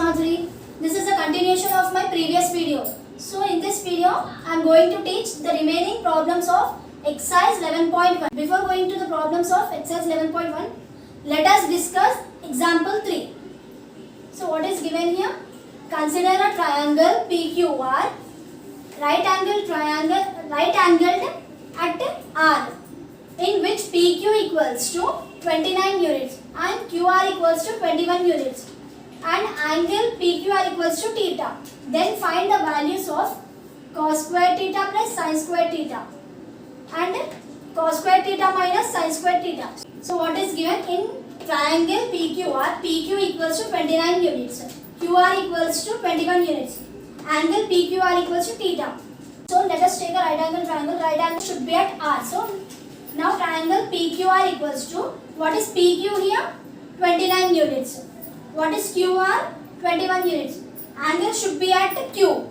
Madhuri. This is a continuation of my previous video. So in this video, I am going to teach the remaining problems of exercise 11.1. Before going to the problems of exercise 11.1, let us discuss example 3. So what is given here? Consider a triangle PQR, right angled at R, in which PQ equals to 29 units and QR equals to 21 units and angle PQR equals to theta. Then find the values of cos square theta plus sin square theta and cos square theta minus sin square theta. So what is given in triangle PQR? PQ equals to 29 units, QR equals to 21 units, angle PQR equals to theta. So let us take a right angle triangle. Right angle should be at R. So now triangle PQR equals to, what is PQ here? 29 units. What is QR? 21 units. Angle should be at Q.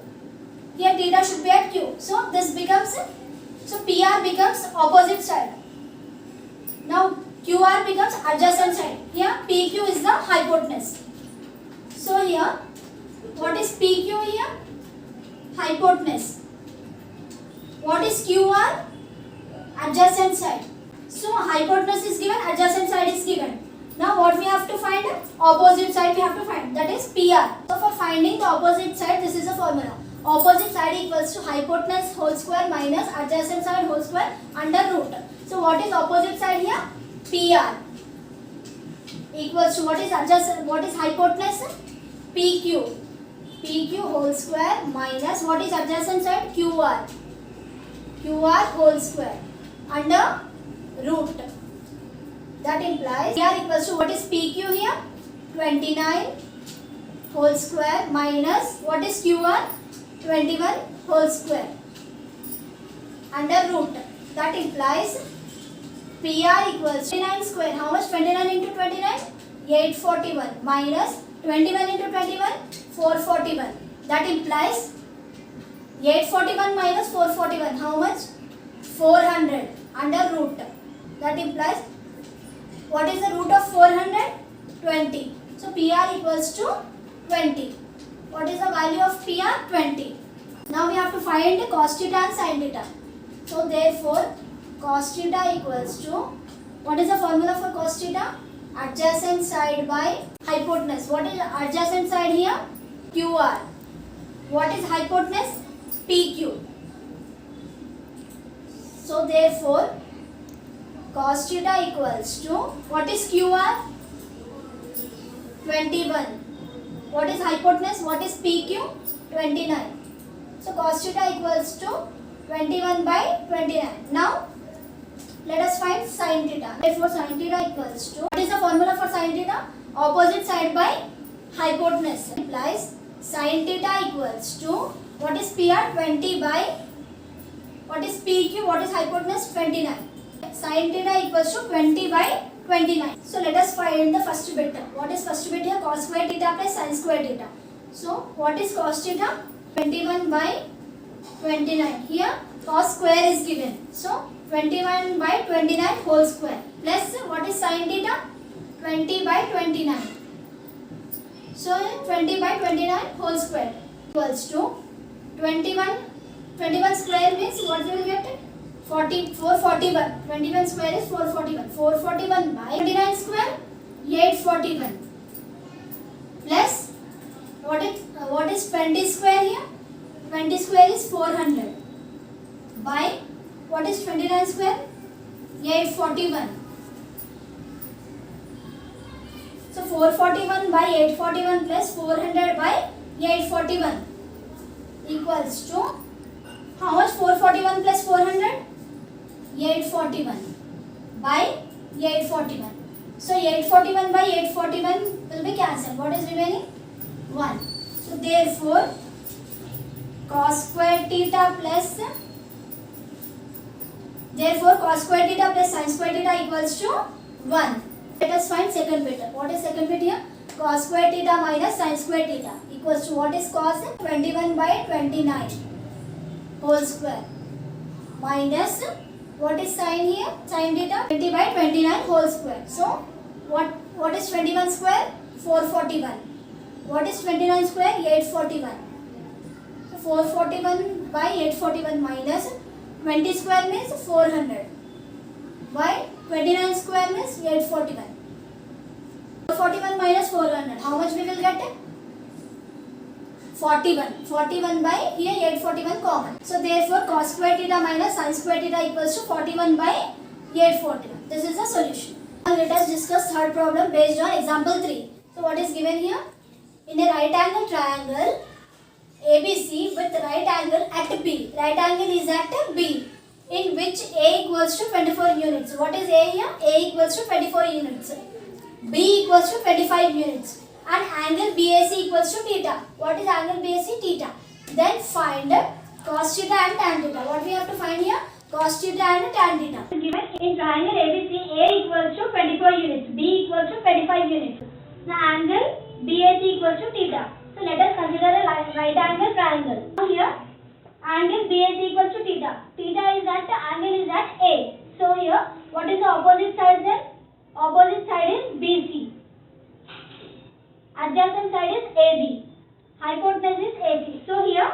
Here theta should be at Q. So this becomes, so PR becomes opposite side. Now QR becomes adjacent side. Here PQ is the hypotenuse. So here, what is PQ here? Hypotenuse. What is QR? Adjacent side. So hypotenuse is given, adjacent side is given. Now what we have to find? Opposite side we have to find, that is PR. So for finding the opposite side, this is a formula. Opposite side equals to hypotenuse whole square minus adjacent side whole square under root. So what is opposite side here? PR equals to, what is adjacent, what is hypotenuse? PQ. PQ whole square minus, what is adjacent side? QR. QR whole square under root. That implies PR equals to, what is PQ here? 29 whole square minus, what is QR? 21 whole square under root. That implies PR equals 29 square. How much? 29 into 29? 841 minus 21 into 21? 441. That implies 841 minus 441. How much? 400 under root. That implies, what is the root of 400? 20. So PR equals to 20. What is the value of PR? 20. Now we have to find cos theta and sin theta. So therefore, cos theta equals to, what is the formula for cos theta? Adjacent side by hypotenuse. What is adjacent side here? QR. What is hypotenuse? PQ. So therefore, cos theta equals to, what is QR? 21. What is hypotenuse? What is PQ? 29. So cos theta equals to 21 by 29. Now let us find sin theta. Therefore sin theta equals to, what is the formula for sin theta? Opposite side by hypotenuse. Implies sin theta equals to, what is PR? 20 by, what is PQ? What is hypotenuse? 29. Sin theta equals to 20 by 29. So let us find the first bit. What is first bit here? Cos square theta plus sin square theta. So what is cos theta? 21 by 29. Here cos square is given. So 21 by 29 whole square plus, what is sin theta? 20 by 29. So 20 by 29 whole square equals to 21 square means what we will get? 441. 21 square is 441. 441 by 29 square, 841. Plus, what is 20 square here? 20 square is 400. By, what is 29 square? 841. So 441 by 841 plus 400 by 841 equals to, how much? 441 plus 400? 841 by 841. So 841 by 841 will be cancelled. What is remaining? 1. So therefore, cos square theta plus, therefore cos square theta plus sin square theta equals to 1. Let us find second bit. What is second bit here? Cos square theta minus sin square theta equals to, what is cos? 21 by 29 whole square minus, what is sin here? Sin theta 20 by 29 whole square. So what is 21 square? 441 What is 29 square? 841. So 441 by 841 minus 20 square means 400 by 29 square means 841. 441 minus 400. How much we will get? 41. 41 by here 841 common. So therefore cos square theta minus sin square theta equals to 41 by 841. This is the solution. Now let us discuss third problem based on example 3. So what is given here? In a right angle triangle ABC with right angle at B. Right angle is at B, in which A equals to 24 units. What is A here? A equals to 24 units. B equals to 25 units. And angle BAC equals to theta. What is angle BAC? Theta. Then find cos theta and tan theta. What we have to find here? Cos theta and tan theta. Given in triangle ABC, A equals to 24 units. B equals to 25 units. The angle BAC equals to theta. So let us consider a right angle triangle. Now here angle BAC equals to theta. Theta is at angle is at A. So here what is the opposite side then? Opposite side is BC. Adjacent side is AB. Hypotenuse is AC. So here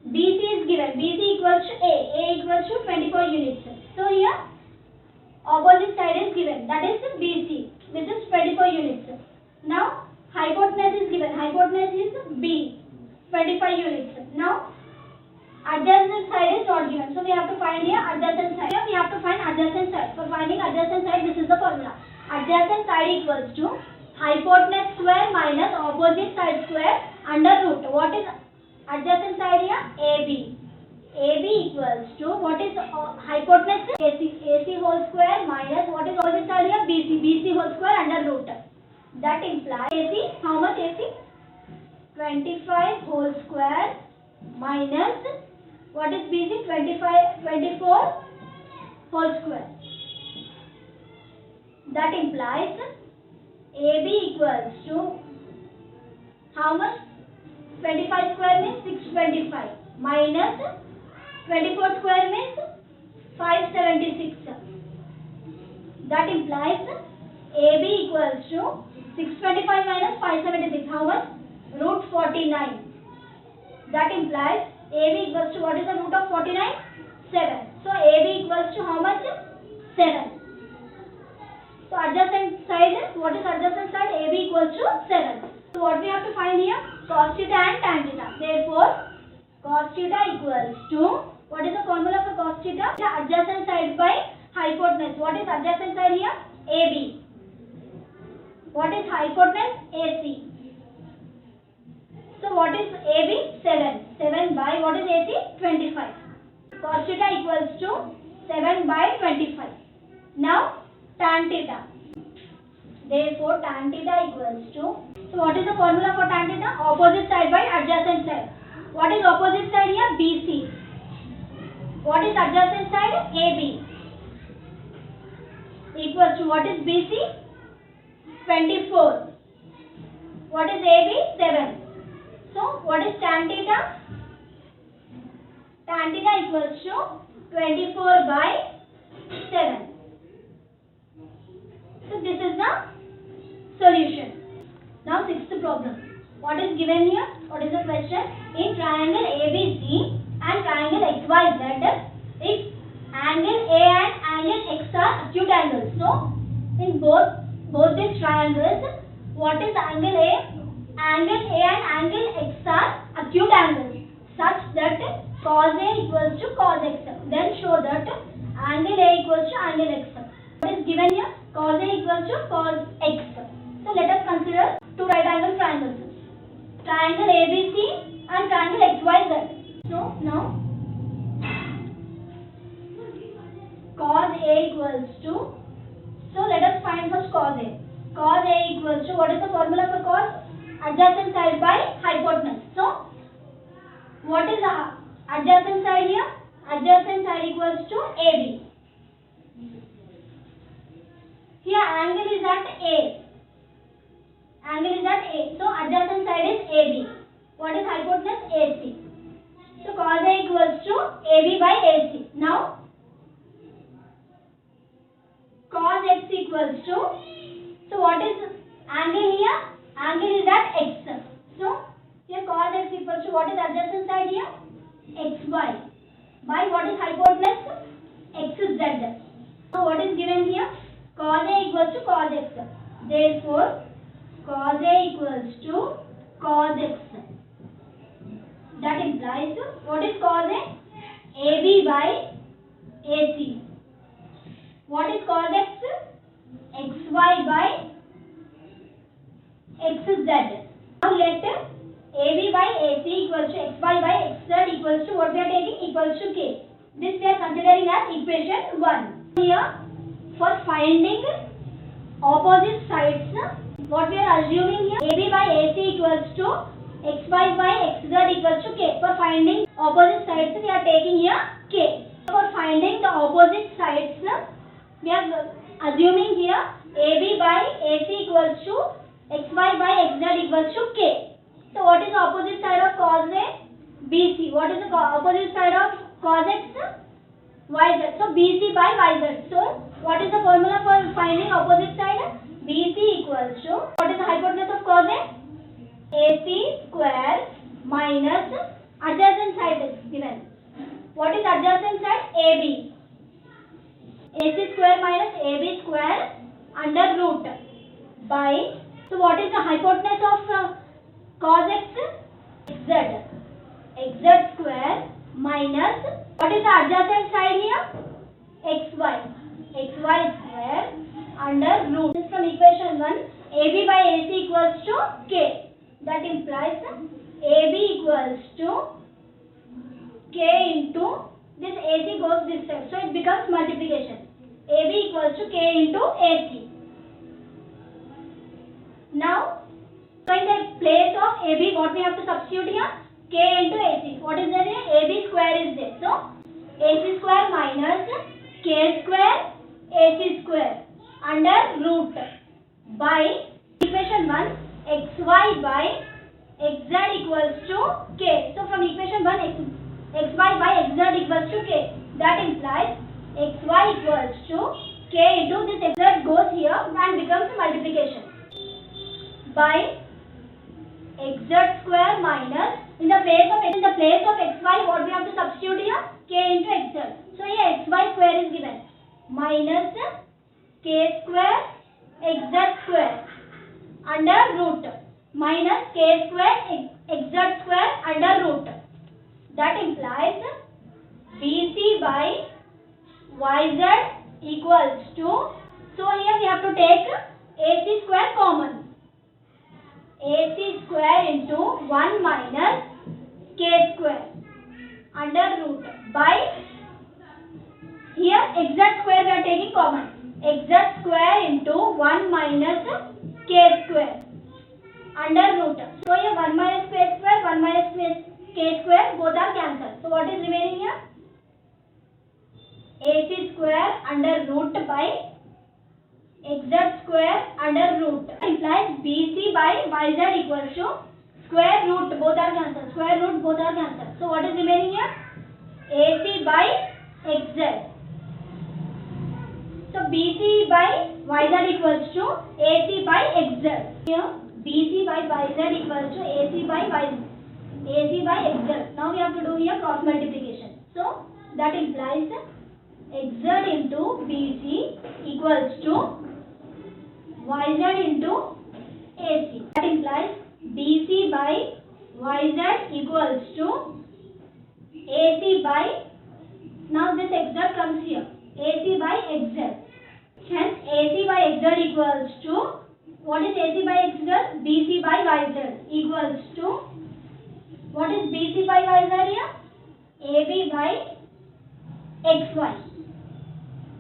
BC is given. BC equals to A equals to 24 units. So here opposite side is given. That is BC. This is 24 units. Now hypotenuse is given. Hypotenuse is B, 25 units. Now adjacent side is not given. So we have to find here adjacent side. Here we have to find adjacent side. For finding adjacent side, this is the formula. Adjacent side equals to hypotenuse square minus opposite side square under root. What is adjacent side here? AB. AB equals to what is hypotenuse? AC whole square minus what is opposite side here? BC whole square under root. That implies AC, how much AC? 25 whole square minus what is BC? 24 whole square. That implies AB equals to how much? 25 square means 625 minus 24 square means 576. That implies AB equals to 625 minus 576. How much? Root 49. That implies AB equals to what is the root of 49? 7. So AB equals to how much? 7. So adjacent side, what is adjacent side? AB equals to 7. So what we have to find here? Cos theta and tan theta. Therefore, cos theta equals to, what is the formula for cos theta? Adjacent side by hypotenuse. What is adjacent side here? AB. What is hypotenuse? AC. So what is AB? 7. 7 by what is AC? 25. Cos theta equals to 7 by 25. Now tan theta. Therefore tan theta equals to, so what is the formula for tan theta? Opposite side by adjacent side. What is opposite side here? BC. What is adjacent side? AB. Equals to what is BC? 24. What is AB? 7. So what is tan theta? Tan theta equals to 24 by 7. So this is the solution. Now sixth problem. What is given here? What is the question? In triangle ABC and triangle XYZ, if angle A and angle X are acute angles. So in both these triangles, what is angle A? Angle A and angle X are acute angles such that cos A equals to cos X. Then show that angle A equals to angle X. What is given here? Cos A equals to cos X. So let us consider two right angle triangles. Triangle ABC and triangle XYZ. So now cos A equals to, so let us find first cos A. Cos A equals to, what is the formula for cos? Adjacent side by hypotenuse. So what is the adjacent side here? Adjacent side equals to AB. Here angle is at A. Angle is at A. So adjacent side is AB. What is hypotenuse? AC. So cos A equals to AB by AC. Now cos X equals to, so what is angle here? Angle is at x. So here cos x equals to what is adjacent side here? Xy. By what is hypotenuse? Xz. So what is given here? Cos A equals to cos x. Therefore cos A equals to cos x. That implies what is cos A? AB by AC. What is cos x? XY by XZ. Now let AB by AC equals to XY by XZ equals to what we are taking? Equals to K. This we are considering as equation 1. Here for finding opposite sides, what we are assuming here? AB by AC equals to XY by XZ equals to K. For finding opposite sides, we are taking here K. For finding the opposite sides, we are assuming here AB by AC equals to XY by XZ equals to K. So what is the opposite side of cos A? BC. What is the opposite side of cos X? YZ. So BC by YZ. So what is the formula for finding opposite side? BC equals to, what is the hypotenuse of cos A? AC square minus adjacent side is given. What is adjacent side? AB. AC square minus AB square under root by, so what is the hypotenuse of cos x? XZ. XZ square minus, what is the adjacent side here? XY. XY square under root. This is from equation 1. AB by AC equals to K. That implies AB equals to K into, this AC goes this side, so it becomes multiplication. AB equals to K into AC. Now, so in the place of AB, what we have to substitute here? K into AC. What is there here? AB square is there. So, AC square minus K square AC square under root by equation 1 XY by XZ equals to K. So, from equation 1 XY by XZ equals to K. That implies XY equals to K into this XZ goes here and becomes multiplication by XZ square minus, in the place of XY, what we have to substitute here? K into XZ. So here XY square is given minus K square XZ square under root minus K square XZ square under root. That implies BC by YZ equals to, so here we have to take AC square common. AC square into 1 minus K square under root by, here XZ square we are taking common. XZ square into 1 minus K square under root. So here 1 minus K square, 1 minus K square, both are cancelled. So what is remaining here? AC square under root by XZ square under root implies BC by YZ equals to square root, both are cancelled. Square root, both are cancelled. So what is remaining here? AC by XZ. So BC by YZ equals to AC by XZ. Here BC by YZ equals to AC by YZ. AC by XZ. Now we have to do here cross multiplication. So that implies XZ into BC equals to YZ into AC. That implies BC by YZ equals to AC by, now this XZ comes here, AC by XZ. Hence AC by XZ equals to, what is AC by XZ? BC by YZ equals to, what is BC by YZ here? AB by XY.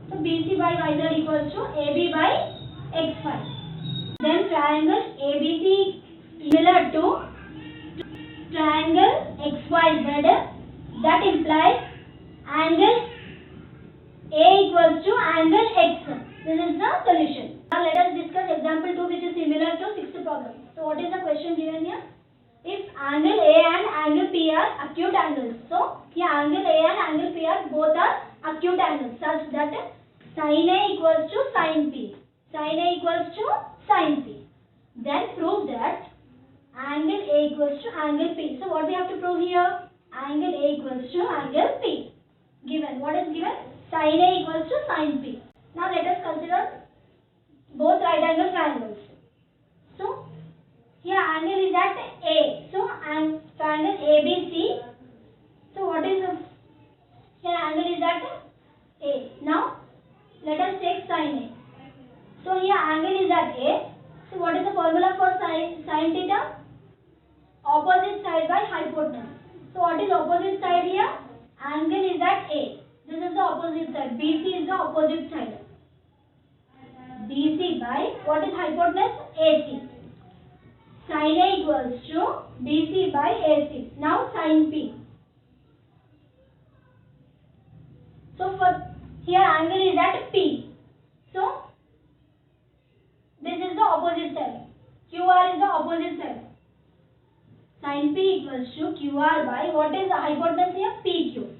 So BC by YZ equals to AB by XY. Then triangle ABC similar to triangle XYZ. That implies angle A equals to angle X. This is the solution. Now let us discuss example 2, which is similar to 6th problem. So what is the question given here? If angle A and angle P are acute angles. So here angle A and angle P are both are acute angles such that sin A equals to sin P. Sin A equals to sin P. Then prove that angle P. So what we have to prove here? Angle A equals to angle P. Given. What is given? Sin A equals to sin P. Now let us consider both right angle triangles. So here angle is at A. So triangle ABC. So what is here angle is at A. Now let us take sin A. So here angle is at A. So what is the formula for sin theta? Opposite side by hypotenuse. So what is opposite side here? Angle is at A. This is the opposite side. BC is the opposite side. BC by what is hypotenuse? AC. Sin A equals to BC by AC. Now sin P. So for here angle is at P. So this is the opposite side. QR is the opposite side. Sin P equals to QR by what is the hypotenuse here? PQ.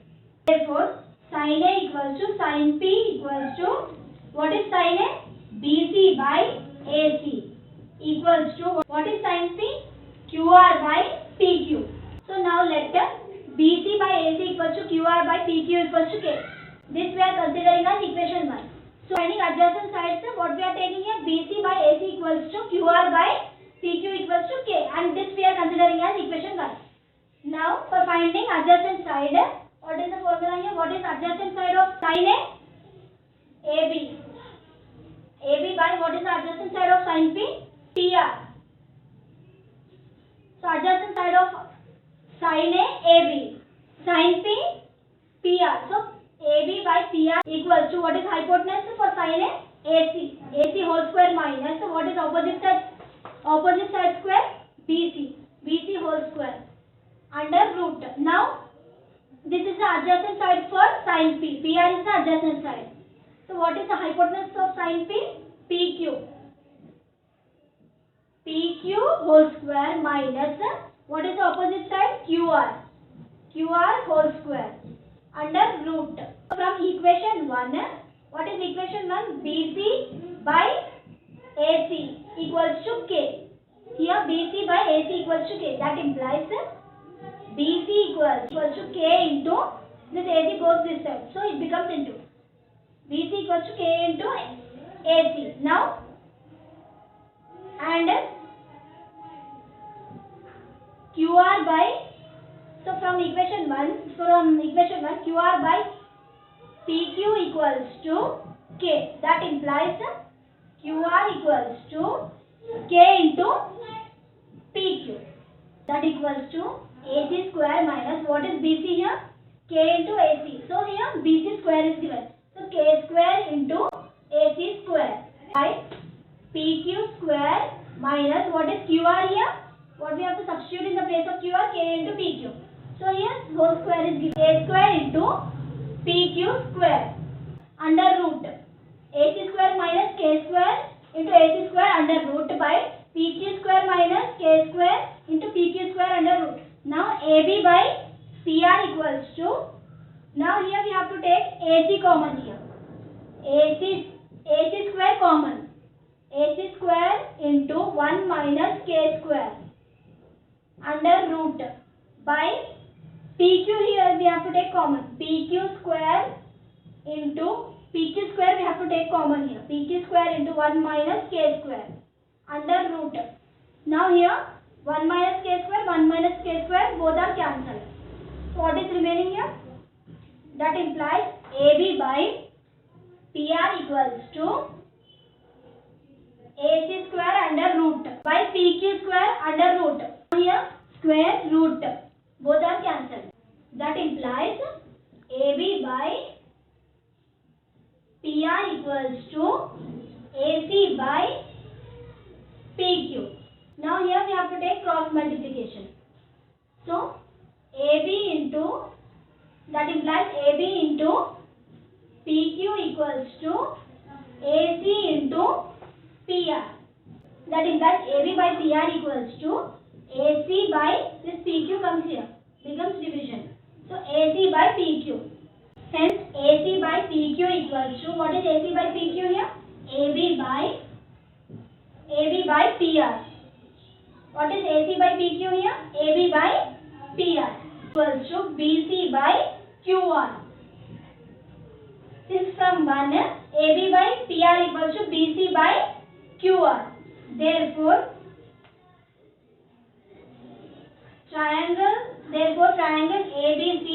Therefore, sin A equals to sin P equals to what is sin A? BC by AC equals to what is sin P? QR by PQ. So now let BC by AC equals to QR by PQ equals to K. This we are considering as equation 1. So finding adjacent sides, what we are taking here? BC by AC equals to QR by PQ equals to K, and this we are considering as equation 1. Now for finding adjacent side, what is the formula here? What is adjacent side of sin A? AB. AB by what is the adjacent side of sin P? PR. So adjacent side of sin A, AB. Sin P, PR. So AB by PR equals to what is hypotenuse for sin A? AC. AC whole square minus what is opposite side? Opposite side square? BC. BC whole square under root. Now this is the adjacent side for sin P. PR is the adjacent side. So what is the hypotenuse of sin P? PQ. PQ whole square minus what is the opposite side? QR. QR whole square under root. From equation 1, what is equation 1? BC by AC equals to K. Here BC by AC equals to K. That implies BC equals to K into this AC goes this side. So it becomes into BC equals to K into AC. Now and QR by, so from equation 1 QR by PQ equals to K. That implies QR equals to K into PQ. That equals to AC square minus what is BC here? K into AC. So here BC square is given. So K square into AC square by PQ square minus what is QR here? What we have to substitute in the place of QR? K into PQ. So here whole square is given. A square into PQ square under root. AC square minus K square into AC square under root by PQ square minus K square into PQ square under root. Now AB by PR equals to, now here we have to take AC common here. AC square common. AC square into 1 minus K square under root by PQ here we have to take common. PQ square into PQ square we have to take common here. PQ square into 1 minus K square under root. Now here 1 minus K square, 1 minus K square both are cancelled. So what is remaining here? That implies AB by PR equals to AC square under root by PQ square under root. Here square root both are cancelled. That implies AB by PR equals to AC by PQ. Now here we have to take cross multiplication. So AB into, that implies AB into PQ equals to AC into PR. That implies AB by PR equals to AC by, this PQ comes here, becomes division. So AC by PQ. Hence AC by PQ equals to, what is AC by PQ here? AB by PR. What is AC by PQ here? AB by PR equals to BC by QR. Since from 1 AB by PR equals to BC by QR. Therefore triangle ABC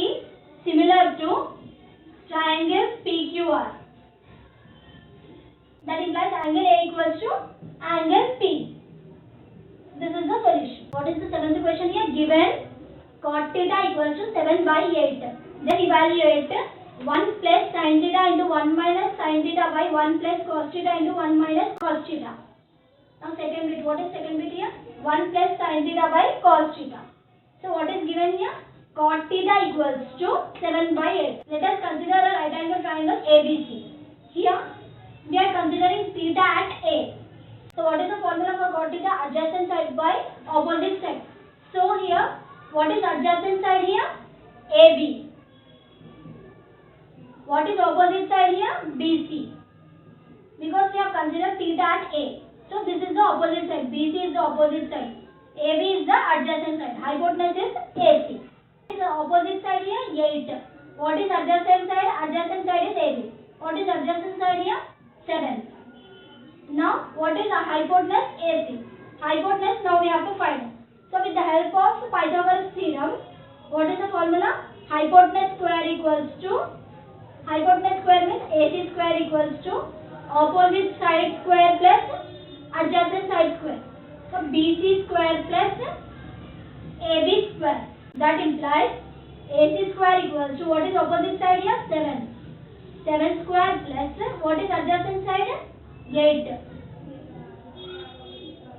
similar to triangle PQR. That implies angle A equals to angle P. This is the solution. What is the seventh question here? Given cot theta equals to 7 by 8. Then evaluate 1 plus sin theta into 1 minus sin theta by 1 plus cos theta into 1 minus cos theta. Now second bit. What is second bit here? 1 plus sin theta by cos theta. So what is given here? Cot theta equals to 7 by 8. Let us consider a right angle triangle ABC. Here we are considering theta at A. So what is the formula for cot theta? Adjacent side by opposite side. So here what is adjacent side here? AB. What is opposite side here? BC. Because we have considered theta at A. So this is the opposite side. BC is the opposite side. AB is the adjacent side. Hypotenuse is AC. What is the opposite side here? 8. What is adjacent side? Adjacent side is AB. What is adjacent side here? 7. Now what is the hypotenuse? AC. Hypotenuse now we have to find. So with the help of Pythagoras theorem, what is the formula? Hypotenuse square equals to, hypotenuse square means AC square equals to opposite side square plus adjacent side square. So BC square plus AB square. That implies AC square equals to, what is opposite side here? 7. 7 square plus, what is adjacent side? 8.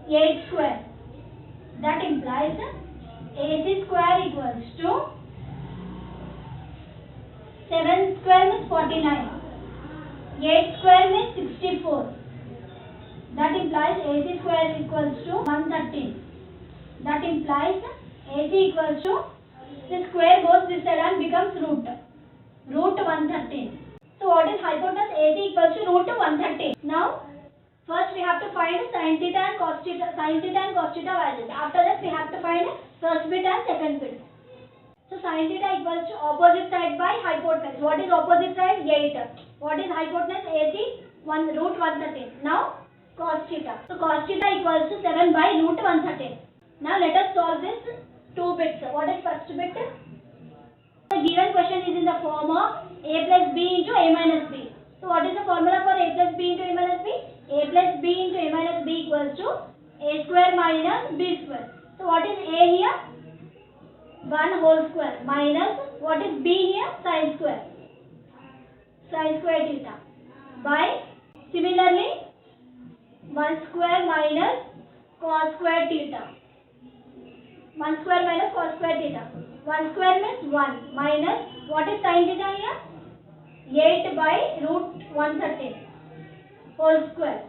8 square. That implies AC square equals to 7 square means 49. 8 square means 64. That implies AC square equals to 113. That implies AC equals to, the square goes this side and becomes root. Root 113. So what is hypotenuse? AC equals to root 113. Now first we have to find sin theta and cos theta, values. After that we have to find first bit and second bit. So sin theta equals to opposite side by hypotenuse. What is opposite side? 8. What is hypotenuse? AC root 113. Now cos theta. So cos theta equals to 7 by root 113. Now let us solve this two bits. What is first bit? The given question is in the form of a plus b into a minus b. So what is the formula for a plus b into a minus b? A plus b into a minus b equals to a square minus b square. So what is a here? 1 whole square minus, what is b here? Sin square. Sin square theta. By similarly 1 square minus cos square theta. 1 square minus cos square theta. 1 square means 1 minus, what is sin theta here? 8 by root 113 whole square.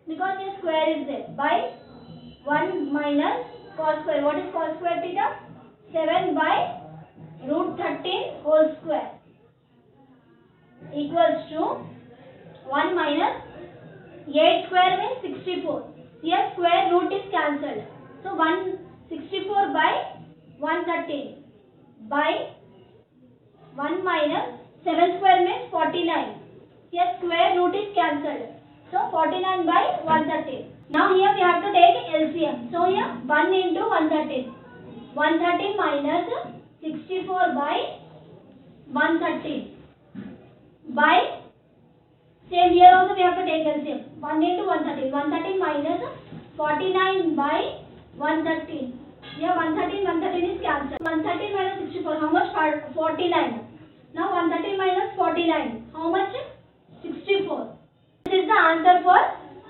Because here square is there. By 1 minus cos square. What is cos square theta? 7 by root 13 whole square equals to 1 minus 8 square means 64. Here square root is cancelled. So 164 by 113 by 1 minus 7 square means 49. Here square root is cancelled. So 49 by 113. Now here we have to take LCM. So here 1 into 113. 113 minus 64 by 113 by, same here also we have to take LCM. 1 into 113. 113 minus 49 by 113. Here 113 is cancelled. 113 minus 64. How much? 49. Now 113 minus 49. How much? 64. This is the answer for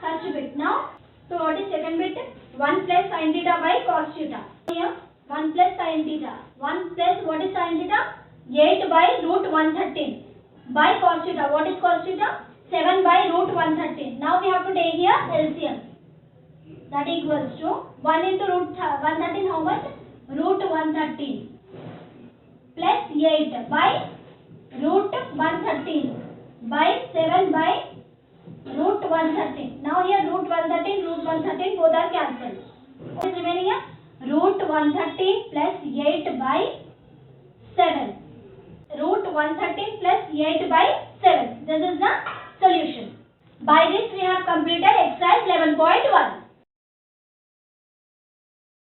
first bit. Now, so what is second bit? 1 plus sin theta by cos theta. Here 1 plus sin theta. 1 plus, what is sin theta? 8 by root 113 by cos theta. What is cos theta? 7 by root 113. Now we have to take here LCM. That equals to 1 into root 113. How much? Root 113 plus 8 by root 113 by 7 by root 113. Now here root 113, both are cancelled. What is remaining here? root 113 plus 8 by 7. Root 113 plus 8 by 7. This is the solution. By this we have completed exercise 11.1.